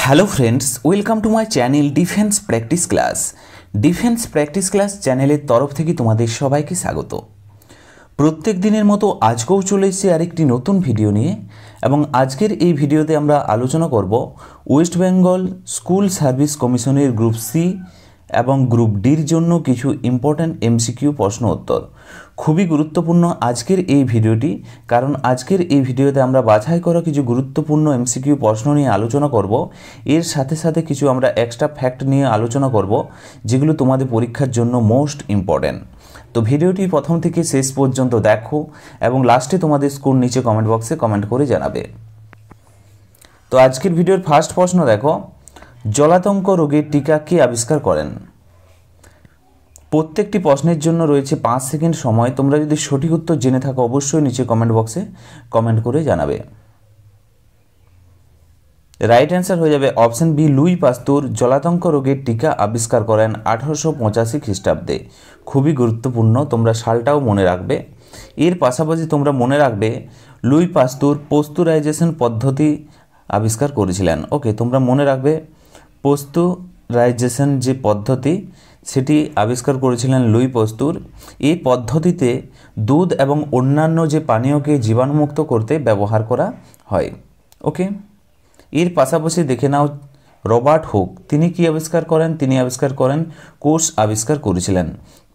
Hello friends, welcome to my channel defence practice class. Defence practice class চ্যানেলের তরফ থেকে তোমাদের সবাইকে স্বাগত। প্রত্যেক দিনের মতো আজকেও চলে এসেছি আরেকটি নতুন ভিডিও নিয়ে, এবং আজকের এই ভিডিওতে আমরা আলোচনা করব ওয়েস্ট বেঙ্গল স্কুল সার্ভিস কমিশনের গ্রুপ সি এবং গ্রুপ ডির জন্য কিছু ইম্পর্ট্যান্ট এমসিকিউ প্রশ্ন উত্তর। খুবই গুরুত্বপূর্ণ আজকের এই ভিডিওটি, কারণ আজকের এই ভিডিওতে আমরা বাছাই করা কিছু গুরুত্বপূর্ণ এমসিকিউ প্রশ্ন নিয়ে আলোচনা করব। এর সাথে সাথে কিছু আমরা এক্সট্রা ফ্যাক্ট নিয়ে আলোচনা করব, যেগুলো তোমাদের পরীক্ষার জন্য মোস্ট ইম্পর্ট্যান্ট। তো ভিডিওটি প্রথম থেকে শেষ পর্যন্ত দেখো এবং লাস্টে তোমাদের স্কোর নিচে কমেন্ট বক্সে কমেন্ট করে জানাবে। তো আজকের ভিডিওর ফার্স্ট প্রশ্ন দেখো, জলাতঙ্ক রোগের টিকা কে আবিষ্কার করেন? প্রত্যেকটি প্রশ্নের জন্য রয়েছে 5 সেকেন্ড সময়। তোমরা যদি সঠিক উত্তর জেনে থাকো অবশ্যই নিচে কমেন্ট বক্সে কমেন্ট করে জানাবে। রাইট অ্যান্সার হয়ে যাবে অপশন বি, লুই পাস্তুর জলাতঙ্ক রোগের টিকা আবিষ্কার করেন 1885 খ্রিস্টাব্দে। খুবই গুরুত্বপূর্ণ, তোমরা সালটাও মনে রাখবে। এর পাশাপাশি তোমরা মনে রাখবে লুই পাস্তুর পস্তুরাইজেশন পদ্ধতি আবিষ্কার করেছিলেন। ওকে, তোমরা মনে রাখবে পস্তুরাইজেশন যে পদ্ধতি সেটি আবিষ্কার করেছিলেন লুই পাস্তুর। এই পদ্ধতিতে দুধ এবং অন্যান্য যে পানীয়কে জীবাণুমুক্ত করতে ব্যবহার করা হয়। ওকে, এর পাশাপাশি দেখে নাও রবার্ট হুক, তিনি কি আবিষ্কার করেন? তিনি আবিষ্কার করেন কোষ আবিষ্কার করেছিলেন।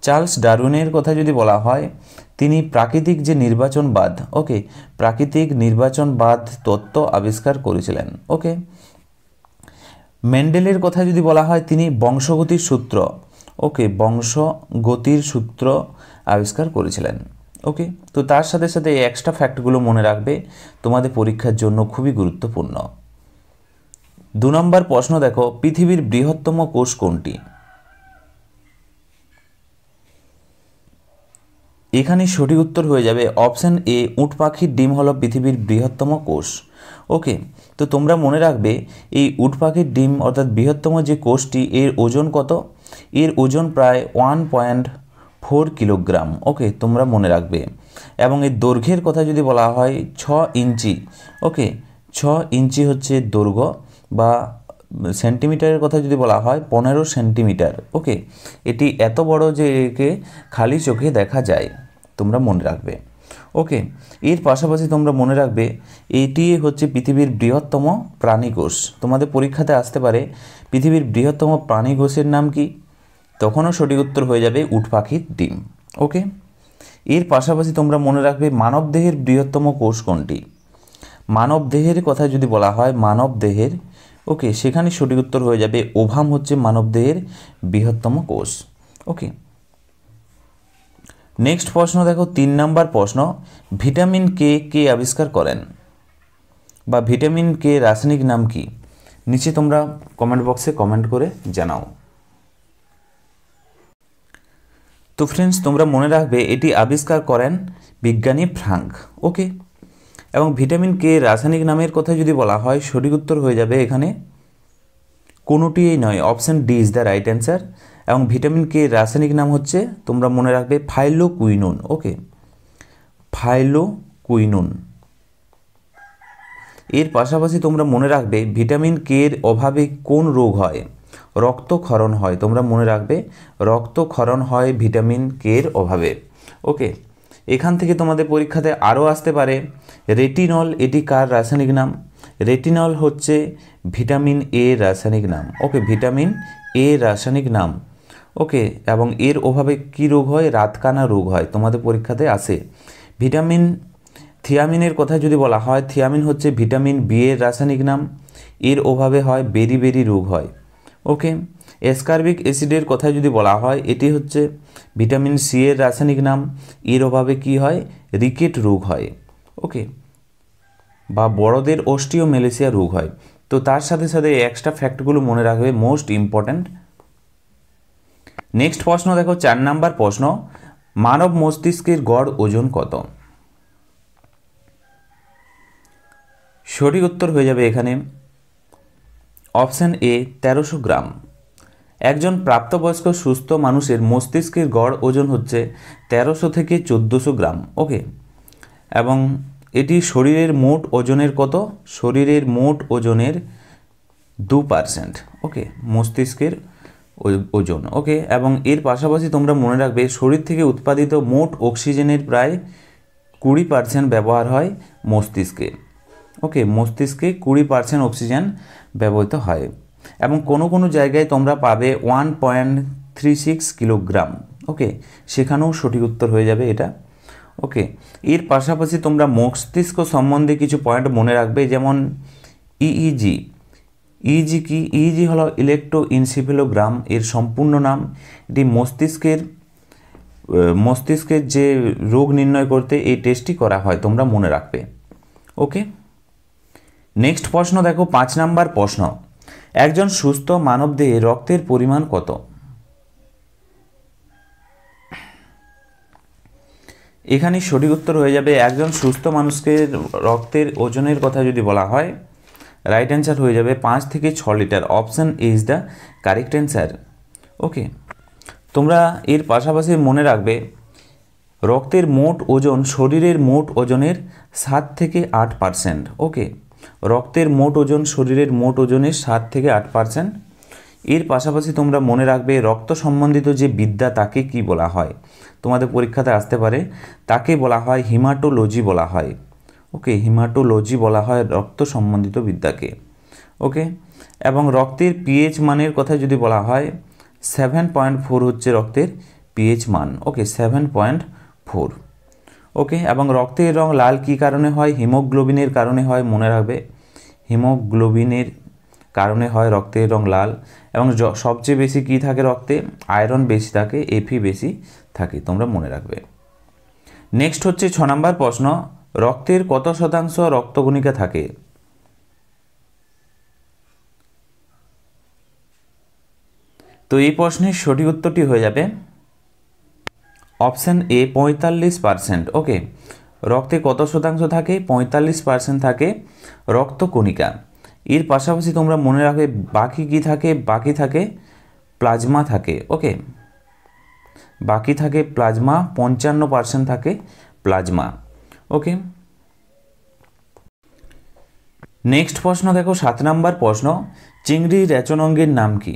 চার্লস ডারউইনের কথা যদি বলা হয়, তিনি প্রাকৃতিক যে নির্বাচনবাদ, ওকে, প্রাকৃতিক নির্বাচনবাদ তত্ত্ব আবিষ্কার করেছিলেন। ওকে, মেন্ডেলের কথা যদি বলা হয়, তিনি বংশগতির সূত্র, ওকে, বংশগতির সূত্র আবিষ্কার করেছিলেন। ওকে, তো তার সাথে সাথে এই এক্সট্রা ফ্যাক্টগুলো মনে রাখবে, তোমাদের পরীক্ষার জন্য খুবই গুরুত্বপূর্ণ। 2 নম্বর প্রশ্ন দেখো, পৃথিবীর বৃহত্তম কোষ কোনটি? এখানে সঠিক উত্তর হয়ে যাবে অপশন এ, উট পাখির ডিম হলো পৃথিবীর বৃহত্তম কোষ। ওকে, তো তোমরা মনে রাখবে এই উট পাখির ডিম অর্থাৎ বৃহত্তম যে কোষটি, এর ওজন কত? এর ওজন প্রায় 1.4 কিলোগ্রাম। ওকে, তোমরা মনে রাখবে। এবং এর দৈর্ঘ্যের কথা যদি বলা হয় 6 ইঞ্চি। ওকে, 6 ইঞ্চি হচ্ছে দৈর্ঘ্য, বা সেন্টিমিটারের কথা যদি বলা হয় 15 সেন্টিমিটার। ওকে, এটি এত বড় যে একে খালি চোখে দেখা যায়, তোমরা মনে রাখবে। ওকে, এর পাশাপাশি তোমরা মনে রাখবে এটি হচ্ছে পৃথিবীর বৃহত্তম প্রাণীকোষ। তোমাদের পরীক্ষাতে আসতে পারে পৃথিবীর বৃহত্তম প্রাণীকোষের নাম কি? তখনও সঠিক উত্তর হয়ে যাবে উট পাখির ডিম। ওকে, এর পাশাপাশি তোমরা মনে রাখবে মানবদেহের বৃহত্তম কোষ কোনটি? মানবদেহের কথা যদি বলা হয়, মানবদেহের, ওকে, সেখানে সঠিক উত্তর হয়ে যাবে ওভাম হচ্ছে মানবদেহের বৃহত্তম কোষ। ওকে, নেক্সট প্রশ্ন দেখো, 3 নম্বর প্রশ্ন, ভিটামিন কে কে আবিষ্কার করেন? বা ভিটামিন কে রাসায়নিক নাম কি? নিচে তোমরা কমেন্ট বক্সে কমেন্ট করে জানাও। তো ফ্রেন্ডস, তোমরা মনে রাখবে এটি আবিষ্কার করেন বিজ্ঞানী ফ্রাঙ্ক। ওকে, এবং ভিটামিন কে রাসায়নিক নামের কথা যদি বলা হয়, সঠিক উত্তর হয়ে যাবে এখানে কোনোটিই নয়, option D is the right answer. এবং ভিটামিন কে রাসায়নিক নাম হচ্ছে, তোমরা মনে রাখবে, ফাইলোকুইনুন। ওকে, ফাইলোকুইনুন। এর পাশাপাশি তোমরা মনে রাখবে ভিটামিন কে এর অভাবে কোন রোগ হয়? রক্তক্ষরণ হয়। তোমরা মনে রাখবে রক্তক্ষরণ হয় ভিটামিন কে এর অভাবে। ওকে, এখান থেকে তোমাদের পরীক্ষাতে আরও আসতে পারে রেটিনল, এটি কার রাসায়নিক নাম? রেটিনল হচ্ছে ভিটামিন এ রাসায়নিক নাম। ওকে, ভিটামিন এ রাসায়নিক নাম। ওকে, এবং এর অভাবে কি রোগ হয়? রাতকানা রোগ হয়, তোমাদের পরীক্ষাতে আসে। ভিটামিন থিয়ামিনের কথা যদি বলা হয়, থিয়ামিন হচ্ছে ভিটামিন বি এর রাসায়নিক নাম, এর অভাবে হয় বেরি রোগ হয়। ওকে, অ্যাসকারবিক অ্যাসিডের কথা যদি বলা হয়, এটি হচ্ছে ভিটামিন সি এর রাসায়নিক নাম, এর অভাবে কি হয়? রিকেট রোগ হয়। ওকে, বা বড়দের অস্টিওমেলেসিয়া রোগ হয়। তো তার সাথে সাথে এক্সট্রা ফ্যাক্টগুলো মনে রাখবে, মোস্ট ইম্পর্ট্যান্ট। নেক্সট প্রশ্ন দেখো, 4 নম্বর প্রশ্ন, মানব মস্তিষ্কের গড় ওজন কত? সঠিক উত্তর হয়ে যাবে এখানে অপশন এ, 1300 গ্রাম। একজন প্রাপ্তবয়স্ক সুস্থ মানুষের মস্তিষ্কের গড় ওজন হচ্ছে 1300 থেকে 1400 গ্রাম। ওকে, এবং এটি শরীরের মোট ওজনের কত? শরীরের মোট ওজনের 2%। ওকে, মস্তিষ্কের ওজন। ওকে, এবং এর পাশাপাশি তোমরা মনে রাখবে শরীর থেকে উৎপাদিত মোট অক্সিজেনের প্রায় 20% ব্যবহার হয় মস্তিষ্কে। ওকে, মস্তিষ্কে 20% অক্সিজেন ব্যবহৃত হয়, এবং কোনো কোনো জায়গায় তোমরা পাবে 1.36 কিলোগ্রাম। ওকে, সেখানেও সঠিক উত্তর হয়ে যাবে এটা। ওকে, এর পাশাপাশি তোমরা মস্তিষ্ক সম্বন্ধে কিছু পয়েন্ট মনে রাখবে, যেমন ইইজি। ইইজি কি? ইইজি হলো ইলেকট্রোএনসেফালোগ্রাম, এর সম্পূর্ণ নাম। এটি মস্তিষ্কের যে রোগ নির্ণয় করতে এই টেস্টটি করা হয়, তোমরা মনে রাখবে। ওকে, নেক্সট প্রশ্ন দেখো, 5 নাম্বার প্রশ্ন। একজন সুস্থ মানবদেহে রক্তের পরিমাণ কত? এখানে সঠিক উত্তর হয়ে যাবে, একজন সুস্থ মানুষকে রক্তের ওজনের কথা যদি বলা হয়, রাইট অ্যান্সার হয়ে যাবে 5 থেকে 6 litre. Option A is the correct answer. Okay, তোমরা এর পাশাপাশি মনে রাখবে রক্তের মোট ওজন শরীরের মোট ওজনের 7 থেকে 8%। ওকে, রক্তের মোট ওজন শরীরের মোট ওজনের 7 থেকে 8%। এর পাশাপাশি তোমরা মনে রাখবে রক্ত সম্বন্ধিত যে বিদ্যা তাকে কি বলা হয়, তোমাদের পরীক্ষাতে আসতে পারে, তাকে বলা হয় হিমাটোলজি বলা হয়। ওকে, হিমাটোলজি বলা হয় রক্ত সম্বন্ধিত বিদ্যাকে। ওকে, এবং রক্তের পিএইচ মানের কথা যদি বলা হয়, 7.4 হচ্ছে রক্তের পিএইচ মান। ওকে, 7.4। ওকে, এবং রক্তের রং লাল কী কারণে হয়? হিমোগ্লোবিনের কারণে হয়, মনে রাখবে হিমোগ্লোবিনের কারণে হয় রক্তের রং লাল। এবং সবচেয়ে বেশি কী থাকে রক্তে? আয়রন বেশি থাকে, এফি বেশি থাকে, তোমরা মনে রাখবে। নেক্সট হচ্ছে 6 নম্বর প্রশ্ন, রক্তের কত শতাংশ রক্তকণিকা থাকে? তো এই প্রশ্নের সঠিক উত্তরটি হয়ে যাবে অপশান এ, 45%। ওকে, রক্তে কত শতাংশ থাকে? 45% থাকে রক্তকণিকা। এর পাশাপাশি তোমরা মনে রাখবে বাকি কি থাকে? বাকি থাকে প্লাজমা থাকে। ওকে, বাকি থাকে প্লাজমা, 55% থাকে প্লাজমা। ওকে, নেক্সট প্রশ্ন দেখো, 7 নম্বর প্রশ্ন, চিংড়ি রেচন অঙ্গের নাম কি?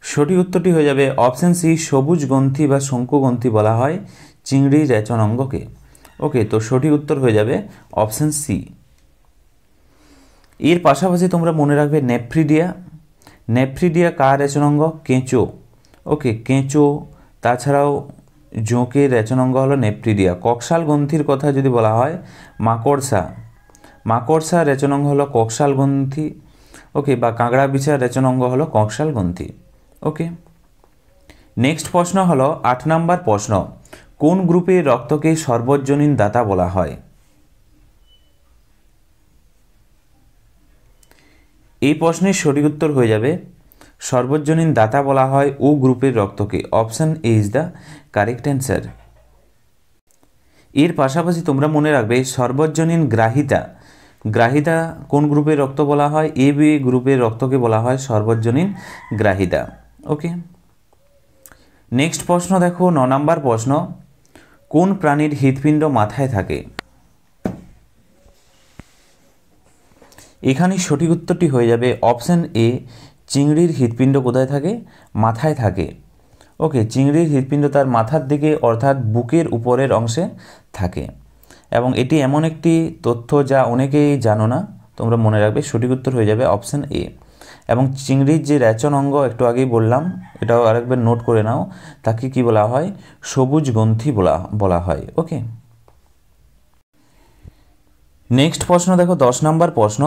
সঠিক উত্তরটি হয়ে যাবে অপশান সি, সবুজ গ্রন্থি বা শঙ্কু গ্রন্থি বলা হয় চিংড়ি রেচন অঙ্গকে। ওকে, তো সঠিক উত্তর হয়ে যাবে অপশান সি। এর পাশাপাশি তোমরা মনে রাখবে নেফ্রিডিয়া। নেফ্রিডিয়া কার রেচন অঙ্গ? কেঁচো। ওকে, কেঁচো, তাছাড়াও জোঁকের রেচন অঙ্গ হলো নেফ্রিডিয়া। কক্সাল গ্রন্থির কথা যদি বলা হয়, মাকড়সা। মাকড়সা রেচন অঙ্গ হলো কক্সাল গ্রন্থি। ওকে, বা কাঁকড়া বিছার রেচন অঙ্গ হলো কক্সাল গ্রন্থি। ওকে, নেক্সট প্রশ্ন হলো 8 নম্বর প্রশ্ন, কোন গ্রুপের রক্তকে সর্বজনীন দাতা বলা হয়? এই প্রশ্নের সঠিক উত্তর হয়ে যাবে সর্বজনীন দাতা বলা হয় ও গ্রুপের রক্তকে। Option A is the correct answer. এর পাশাপাশি তোমরা মনে রাখবে সর্বজনীন গ্রাহিতা। গ্রাহিতা কোন গ্রুপের রক্ত বলা হয়? এ বি গ্রুপের রক্তকে বলা হয় সর্বজনীন গ্রাহিতা। ওকে, নেক্সট প্রশ্ন দেখো, 9 নম্বর প্রশ্ন, কোন প্রাণীর হৃৎপিণ্ড মাথায় থাকে? এখানে সঠিক উত্তরটি হয়ে যাবে অপশান এ, চিংড়ির হৃৎপিণ্ড কোথায় থাকে? মাথায় থাকে। ওকে, চিংড়ির হৃৎপিণ্ড তার মাথার দিকে অর্থাৎ বুকের উপরের অংশে থাকে, এবং এটি এমন একটি তথ্য যা অনেকেই জানো না, তোমরা মনে রাখবে সঠিক উত্তর হয়ে যাবে অপশান এ। এবং চিংড়ির যে রেচন অঙ্গ একটু আগেই বললাম, এটাও আরেকবার নোট করে নাও, তাকে কি বলা হয়? সবুজ গ্রন্থি বলা হয়। ওকে, নেক্সট প্রশ্ন দেখো, 10 নম্বর প্রশ্ন,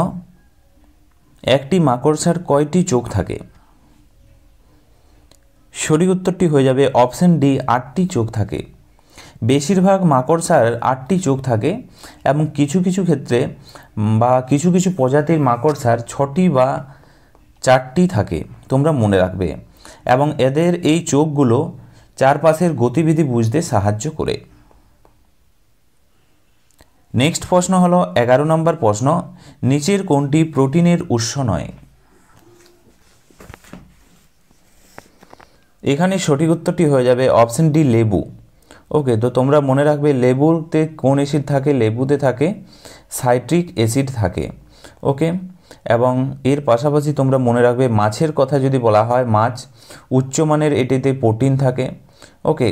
একটি মাকড়সার কয়টি চোখ থাকে? সঠিক উত্তরটি হয়ে যাবে অপশান ডি, 8টি চোখ থাকে। বেশিরভাগ মাকড়সার 8টি চোখ থাকে, এবং কিছু কিছু ক্ষেত্রে বা কিছু কিছু প্রজাতির মাকড়সার 6টি বা 4টি থাকে, তোমরা মনে রাখবে। এবং এদের এই চোখগুলো চারপাশের গতিবিধি বুঝতে সাহায্য করে। নেক্সট প্রশ্ন হলো 11 নম্বর প্রশ্ন, নিচের কোনটি প্রোটিনের উৎস নয়? এখানে সঠিক উত্তরটি হয়ে যাবে অপশান ডি, লেবু। ওকে, তো তোমরা মনে রাখবে লেবুতে কোন অ্যাসিড থাকে, লেবুতে থাকে সাইট্রিক অ্যাসিড থাকে। ওকে, এবং এর পাশাপাশি তোমরা মনে রাখবে মাছের কথা যদি বলা হয়, মাছ উচ্চমানের এটিতে প্রোটিন থাকে। ওকে,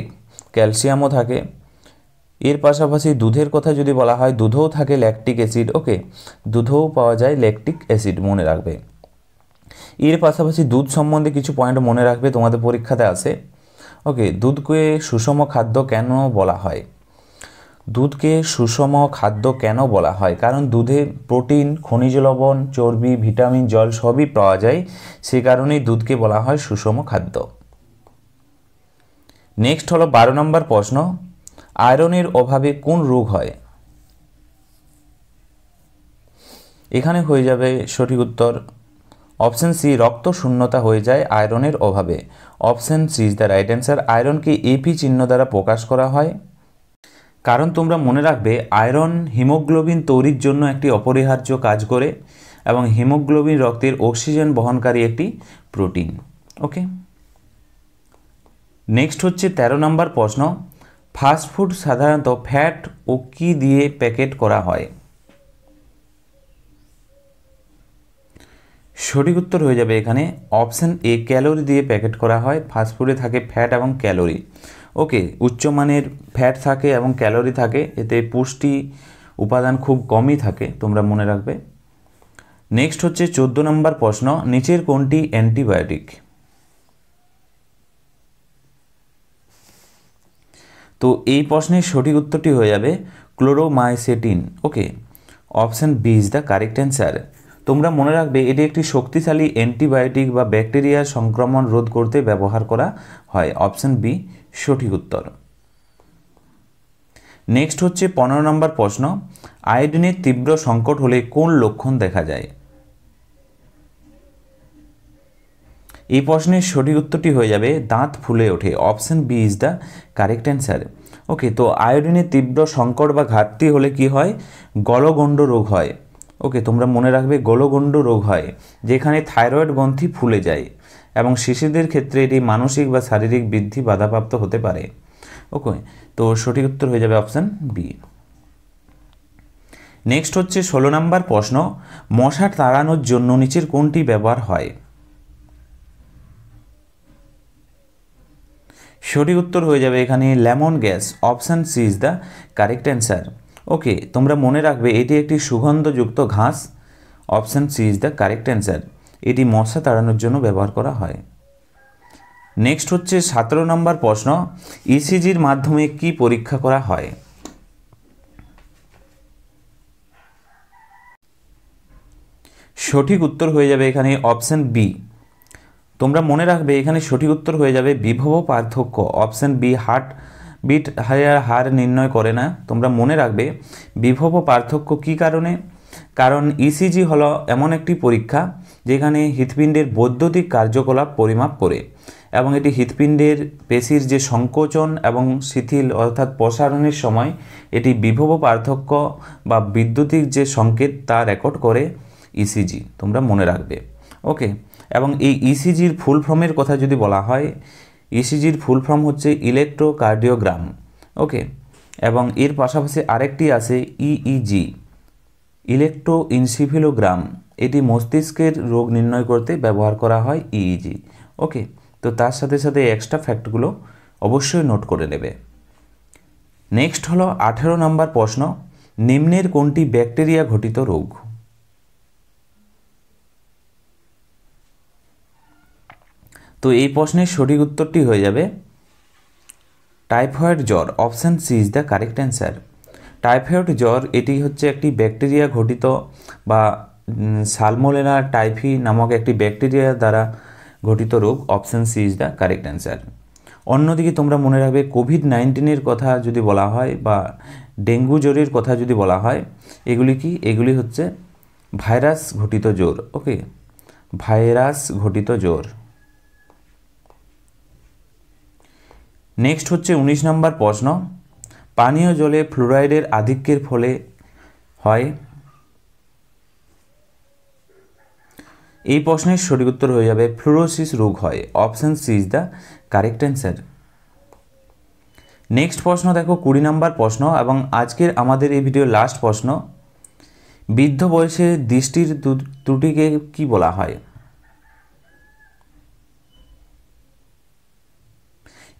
ক্যালসিয়ামও থাকে। এর পাশাপাশি দুধের কথা যদি বলা হয়, দুধেও থাকে ল্যাকটিক অ্যাসিড। ওকে, দুধেও পাওয়া যায় ল্যাকটিক অ্যাসিড, মনে রাখবে। এর পাশাপাশি দুধ সম্বন্ধে কিছু পয়েন্ট মনে রাখবে, তোমাদের পরীক্ষাতে আসে। ওকে, দুধকে সুষম খাদ্য কেন বলা হয়? দুধকে সুষম খাদ্য কেন বলা হয়? কারণ দুধে প্রোটিন, খনিজ লবণ, চর্বি, ভিটামিন, জল সবই পাওয়া যায়, সে কারণেই দুধকে বলা হয় সুষম খাদ্য। নেক্সট হলো 12 নম্বর প্রশ্ন, আয়রনের অভাবে কোন রোগ হয়? এখানে হয়ে যাবে সঠিক উত্তর অপশন সি, রক্ত শূন্যতা হয়ে যায় আয়রনের অভাবে। Option C is the right answer. আয়রনকে এপি চিহ্ন দ্বারা প্রকাশ করা হয়, কারণ তোমরা মনে রাখবে আয়রন হিমোগ্লোবিন তৈরির জন্য একটি অপরিহার্য কাজ করে, এবং হিমোগ্লোবিন রক্তের অক্সিজেন বহনকারী একটি প্রোটিন। ওকে, নেক্সট হচ্ছে 13 নম্বর প্রশ্ন, ফাস্টফুড সাধারণত ফ্যাট ও কি দিয়ে প্যাকেট করা হয়? সঠিক উত্তর হয়ে যাবে এখানে অপশন এ, ক্যালোরি দিয়ে প্যাকেট করা হয়। ফাস্টফুডে থাকে ফ্যাট এবং ক্যালোরি। ওকে, উচ্চমানের ফ্যাট থাকে এবং ক্যালোরি থাকে, এতে পুষ্টি উপাদান খুব কমই থাকে, তোমরা মনে রাখবে। নেক্সট হচ্ছে 14 নম্বর প্রশ্ন, নিচের কোনটি অ্যান্টিবায়োটিক? তো এই প্রশ্নের সঠিক উত্তরটি হয়ে যাবে chloromycetin. Okay, option B is the correct answer. তোমরা মনে রাখবে এটি একটি শক্তিশালী অ্যান্টিবায়োটিক বা ব্যাকটেরিয়ার সংক্রমণ রোধ করতে ব্যবহার করা হয়। অপশন বি সঠিক উত্তর। নেক্সট হচ্ছে 15 নম্বর প্রশ্ন, আয়োডিনের তীব্র সংকট হলে কোন লক্ষণ দেখা যায়? এই প্রশ্নের সঠিক উত্তরটি হয়ে যাবে দাঁত ফুলে ওঠে। Option B is the correct answer. Okay, তো আয়োডিনের তীব্র সংকট বা ঘাটতি হলে কি হয়? গলগণ্ড রোগ হয়। ওকে, তোমরা মনে রাখবে গলগণ্ড রোগ হয়, যেখানে থাইরয়েড গ্রন্থি ফুলে যায়, এবং শিশুদের ক্ষেত্রে এটি মানসিক বা শারীরিক বৃদ্ধি বাধাপ্রাপ্ত হতে পারে। ওকে, তো সঠিক উত্তর হয়ে যাবে অপশন বি। নেক্সট হচ্ছে 16 নম্বর প্রশ্ন, মশা তাড়ানোর জন্য নিচের কোনটি ব্যবহার হয়? সঠিক উত্তর হয়ে যাবে এখানে lemon grass. Option C is the correct answer. Okay, তোমরা মনে রাখবে এটি একটি সুগন্ধযুক্ত ঘাস। Option C is the correct answer. এটি মশা তাড়ানোর জন্য ব্যবহার করা হয়। নেক্সট হচ্ছে 17 নম্বর প্রশ্ন, ইসিজির মাধ্যমে কি পরীক্ষা করা হয়? সঠিক উত্তর হয়ে যাবে এখানে অপশান বি। তোমরা মনে রাখবে এখানে সঠিক উত্তর হয়ে যাবে বিভব পার্থক্য। অপশান বি, হার্ট বিট হার নির্ণয় করে না। তোমরা মনে রাখবে বিভব পার্থক্য কী কারণে? কারণ ইসিজি হলো এমন একটি পরীক্ষা যেখানে হৃৎপিণ্ডের বৈদ্যুতিক কার্যকলাপ পরিমাপ করে, এবং এটি হৃৎপিণ্ডের পেশির যে সংকোচন এবং শিথিল অর্থাৎ প্রসারণের সময় এটি বিভব পার্থক্য বা বৈদ্যুতিক যে সংকেত তা রেকর্ড করে ইসিজি, তোমরা মনে রাখবে। ওকে, এবং এই ইসিজির ফুল ফর্মের কথা যদি বলা হয়, ইসিজির ফুল ফর্ম হচ্ছে ইলেকট্রোকার্ডিওগ্রাম। ওকে, এবং এর পাশাপাশি আরেকটি আছে ইইজি, ইলেকট্রোএনসেফালোগ্রাম। এটি মস্তিষ্কের রোগ নির্ণয় করতে ব্যবহার করা হয় ইইজি। ওকে, তো তার সাথে সাথে এক্সট্রা ফ্যাক্টগুলো অবশ্যই নোট করে নেবে। নেক্সট হলো 18 নম্বর প্রশ্ন, নিম্নের কোনটি ব্যাকটেরিয়া ঘটিত রোগ? তো এই প্রশ্নের সঠিক উত্তরটি হয়ে যাবে টাইফয়েড জ্বর। Option C is the correct answer. Typhoid জ্বর এটি হচ্ছে একটি ব্যাকটেরিয়া ঘটিত বা সালমোনেলা টাইফি নামক একটি ব্যাকটেরিয়া দ্বারা ঘটিত রোগ। Option C is the correct answer. অন্যদিকে তোমরা মনে রাখবে কোভিড-19-এর কথা যদি বলা হয় বা ডেঙ্গু জ্বরের কথা যদি বলা হয়, এগুলি কি? এগুলি হচ্ছে ভাইরাস ঘটিত জ্বর। ওকে, ভাইরাস ঘটিত জ্বর। নেক্সট হচ্ছে 19 নম্বর প্রশ্ন, পানীয় জলে ফ্লোরাইডের আধিক্যের ফলে হয়? এই প্রশ্নের সঠিক উত্তর হয়ে যাবে ফ্লোরোসিস রোগ হয়। Option C is the correct answer. Next প্রশ্ন দেখো 20 নম্বর প্রশ্ন এবং আজকের আমাদের এই ভিডিওর লাস্ট প্রশ্ন, বৃদ্ধ বয়সে দৃষ্টির ত্রুটিকে কি বলা হয়?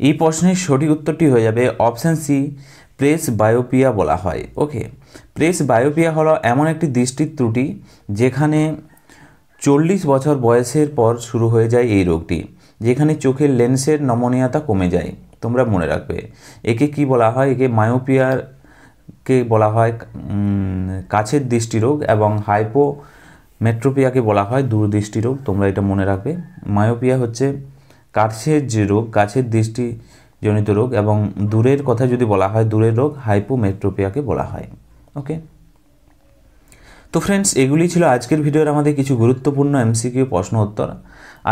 এই প্রশ্নের সঠিক উত্তরটি হয়ে যাবে অপশান সি, প্রেস বায়োপিয়া বলা হয়। ওকে, প্রেস বায়োপিয়া হলো এমন একটি দৃষ্টির ত্রুটি যেখানে 40 বছর বয়সের পর শুরু হয়ে যায় এই রোগটি, যেখানে চোখের লেন্সের নমনীয়তা কমে যায়। তোমরা মনে রাখবে একে কি বলা হয়, একে মায়োপিয়াকে বলা হয় কাছের দৃষ্টিরোগ এবং হাইপোমেট্রোপিয়াকে বলা হয় দূরদৃষ্টিরোগ। তোমরা এটা মনে রাখবে। মায়োপিয়া হচ্ছে কাছের যে রোগ, কাছের দৃষ্টিজনিত রোগ, এবং দূরের কথা যদি বলা হয় দূরের রোগ হাইপোমেট্রোপিয়াকে বলা হয়। ওকে, তো ফ্রেন্ডস এগুলি ছিল আজকের ভিডিওর আমাদের কিছু গুরুত্বপূর্ণ এমসিকিউ প্রশ্ন উত্তর।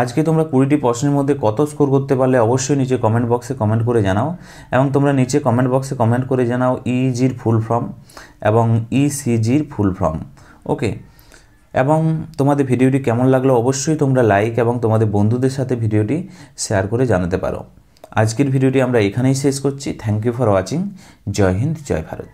আজকে তোমরা 20টি প্রশ্নের মধ্যে কত স্কোর করতে পারলে অবশ্যই নিচে কমেন্ট বক্সে কমেন্ট করে জানাও, এবং তোমরা নিচে কমেন্ট বক্সে কমেন্ট করে জানাও ইইজির ফুল ফর্ম এবং ইসিজির ফুল ফর্ম। ওকে, এবং তোমাদের ভিডিওটি কেমন লাগলো অবশ্যই তোমরা লাইক এবং তোমাদের বন্ধুদের সাথে ভিডিওটি শেয়ার করে জানাতে পারো। আজকের ভিডিওটি আমরা এখানেই শেষ করছি। Thank you for watching. জয় হিন্দ, জয় ভারত।